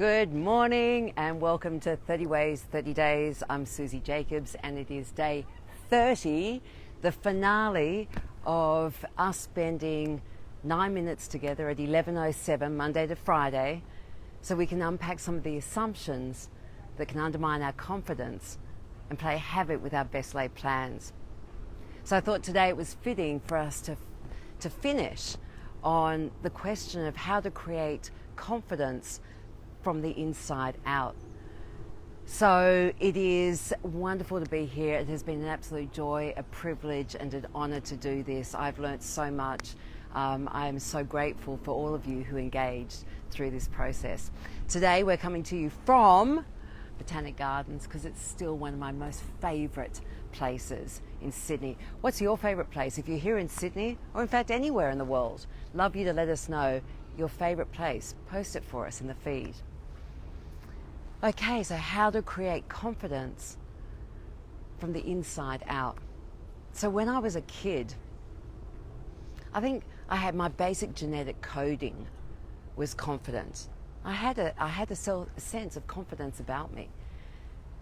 Good morning and welcome to 30 Ways, 30 Days. I'm Susie Jacobs and it is day 30, the finale of us spending 9 minutes together at 11:07 Monday to Friday so we can unpack some of the assumptions that can undermine our confidence and play havoc with our best laid plans. So I thought today it was fitting for us to finish on the question of how to create confidence from the inside out. So it is wonderful to be here. It has been an absolute joy, a privilege and an honour to do this. I've learnt so much. I am so grateful for all of you who engaged through this process. Today we're coming to you from Botanic Gardens because it's still one of my most favourite places in Sydney. What's your favourite place? If you're here in Sydney or in fact anywhere in the world, love you to let us know your favourite place. Post it for us in the feed. Okay, so how to create confidence from the inside out. So when I was a kid, I think I had my basic genetic coding was confidence. I had a sense of confidence about me.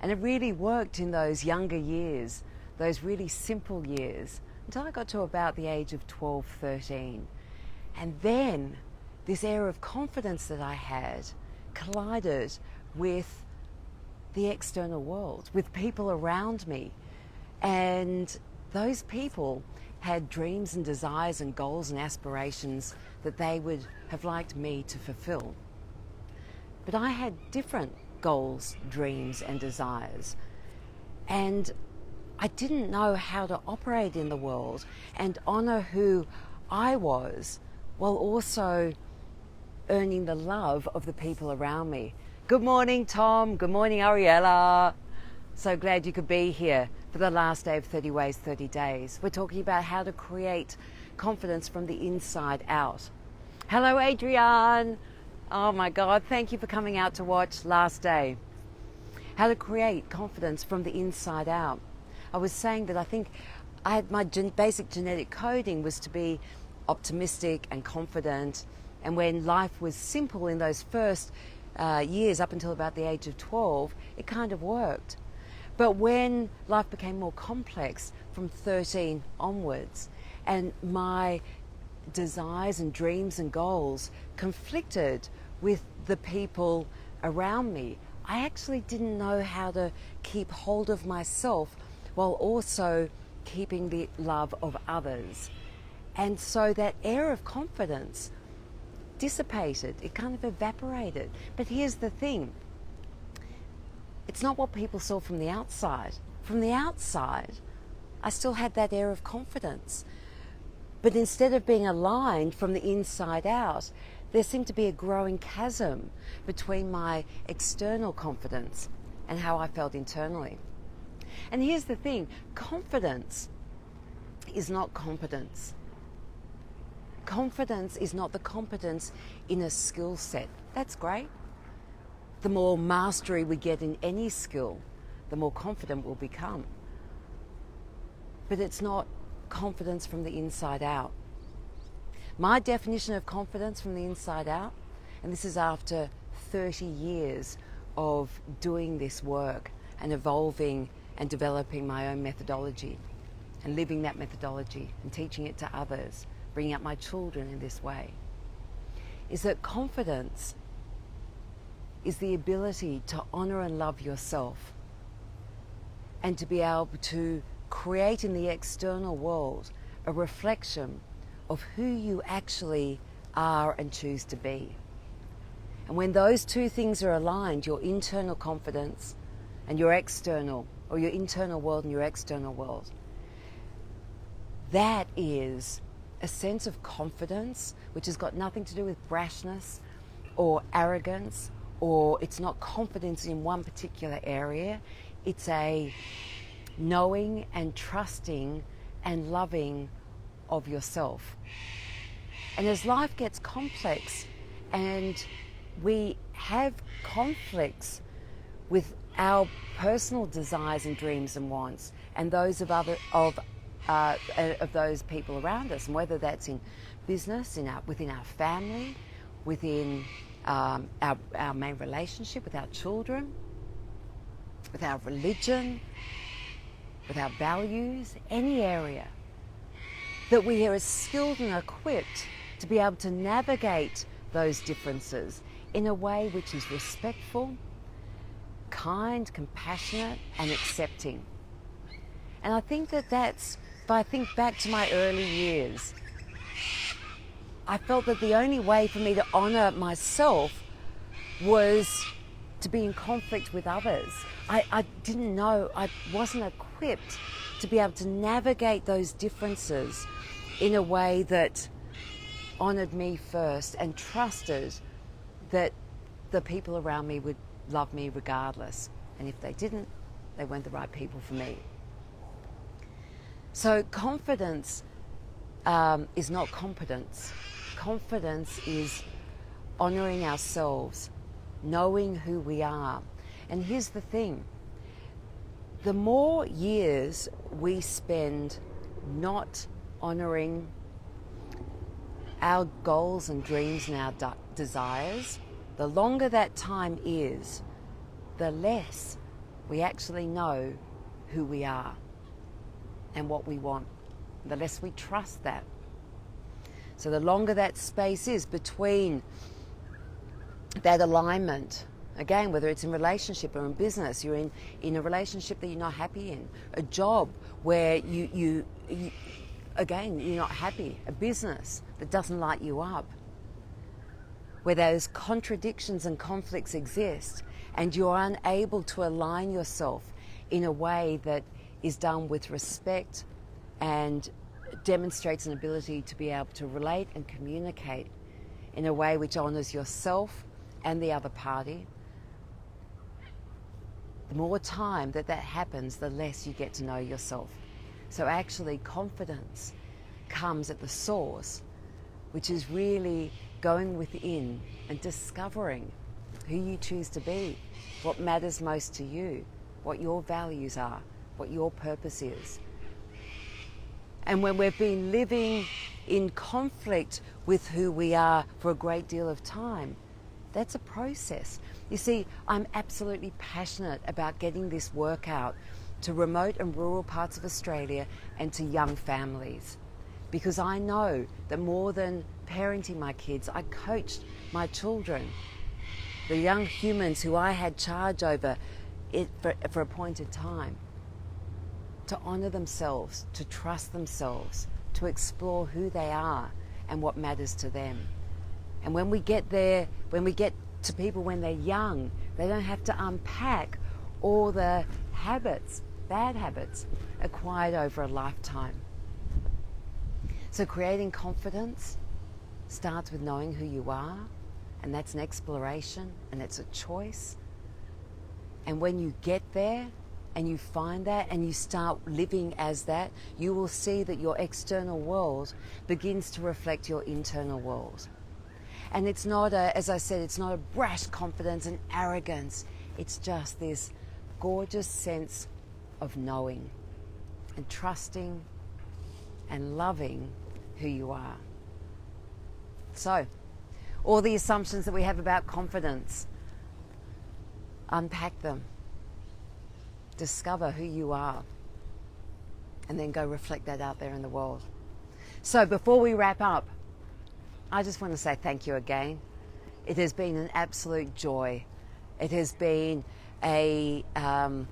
And it really worked in those younger years, those really simple years, until I got to about the age of 12, 13. And then this air of confidence that I had collided with the external world, with people around me. And those people had dreams and desires and goals and aspirations that they would have liked me to fulfill. But I had different goals, dreams and desires. And I didn't know how to operate in the world and honour who I was while also earning the love of the people around me. Good morning, Tom. Good morning, Ariella. So glad you could be here for the last day of 30 Ways, 30 Days. We're talking about how to create confidence from the inside out. Hello, Adrienne. Oh my God, thank you for coming out to watch last day. How to create confidence from the inside out. I was saying that I think I had my basic genetic coding was to be optimistic and confident. And when life was simple in those first years up until about the age of 12, it kind of worked. But when life became more complex from 13 onwards and my desires and dreams and goals conflicted with the people around me, I actually didn't know how to keep hold of myself while also keeping the love of others. And so that air of confidence dissipated, it kind of evaporated. But here's the thing, it's not what people saw from the outside. From the outside, I still had that air of confidence. But instead of being aligned from the inside out, there seemed to be a growing chasm between my external confidence and how I felt internally. And here's the thing, confidence is not competence. Confidence is not the competence in a skill set. That's great. The more mastery we get in any skill, the more confident we'll become. But it's not confidence from the inside out. My definition of confidence from the inside out, and this is after 30 years of doing this work and evolving and developing my own methodology and living that methodology and teaching it to others, bringing up my children in this way, is that confidence is the ability to honour and love yourself and to be able to create in the external world a reflection of who you actually are and choose to be. And when those two things are aligned, your internal confidence and your external, or your internal world and your external world, that is a sense of confidence which has got nothing to do with brashness or arrogance, or it's not confidence in one particular area. It's a knowing and trusting and loving of yourself. And as life gets complex and we have conflicts with our personal desires and dreams and wants and those of those people around us, and whether that's in business, within our family, within our main relationship with our children, with our religion, with our values, any area, that we are as skilled and equipped to be able to navigate those differences in a way which is respectful, kind, compassionate, and accepting. And I think if I think back to my early years, I felt that the only way for me to honour myself was to be in conflict with others. I didn't know, I wasn't equipped to be able to navigate those differences in a way that honoured me first and trusted that the people around me would love me regardless. And if they didn't, they weren't the right people for me. So confidence is not competence. Confidence is honouring ourselves, knowing who we are. And here's the thing. The more years we spend not honouring our goals and dreams and our desires, the longer that time is, the less we actually know who we are and what we want, the less we trust that. So the longer that space is between that alignment, again, whether it's in relationship or in business, you're in a relationship that you're not happy in, a job where you again, you're not happy, a business that doesn't light you up, where those contradictions and conflicts exist and you're unable to align yourself in a way that is done with respect and demonstrates an ability to be able to relate and communicate in a way which honours yourself and the other party. The more time that happens, the less you get to know yourself. So actually confidence comes at the source, which is really going within and discovering who you choose to be, what matters most to you, what your values are, what your purpose is. And when we've been living in conflict with who we are for a great deal of time, that's a process. You see, I'm absolutely passionate about getting this work out to remote and rural parts of Australia and to young families, because I know that more than parenting my kids, I coached my children, the young humans who I had charge over for a point in time, to honour themselves, to trust themselves, to explore who they are and what matters to them. And when we get there, when we get to people when they're young, they don't have to unpack all the habits, bad habits, acquired over a lifetime. So creating confidence starts with knowing who you are, and that's an exploration and it's a choice. And when you get there and you find that and you start living as that, you will see that your external world begins to reflect your internal world. And it's not as I said, it's not a brash confidence and arrogance. It's just this gorgeous sense of knowing and trusting and loving who you are. So, all the assumptions that we have about confidence, unpack them, discover who you are, and then go reflect that out there in the world. So before we wrap up, I just want to say thank you again. It has been an absolute joy. It has been an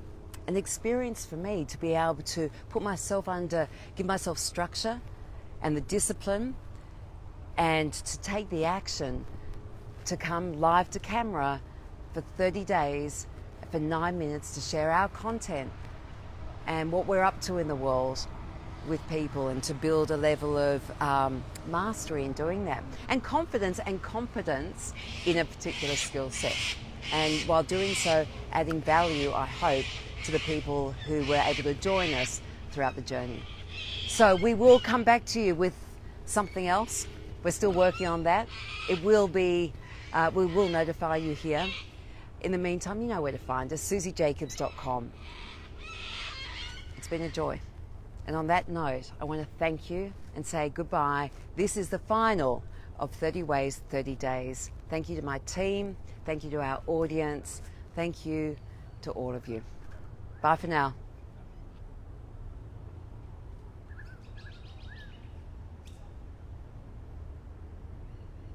experience for me to be able to put myself under, give myself structure and the discipline, and to take the action to come live to camera for 30 days, for 9 minutes, to share our content and what we're up to in the world with people, and to build a level of mastery in doing that, and confidence and competence in a particular skill set. And while doing so, adding value, I hope, to the people who were able to join us throughout the journey. So we will come back to you with something else. We're still working on that. It will be, we will notify you here. In the meantime, you know where to find us, susiejacobs.com. It's been a joy. And on that note, I want to thank you and say goodbye. This is the final of 30 Ways, 30 Days. Thank you to my team. Thank you to our audience. Thank you to all of you. Bye for now.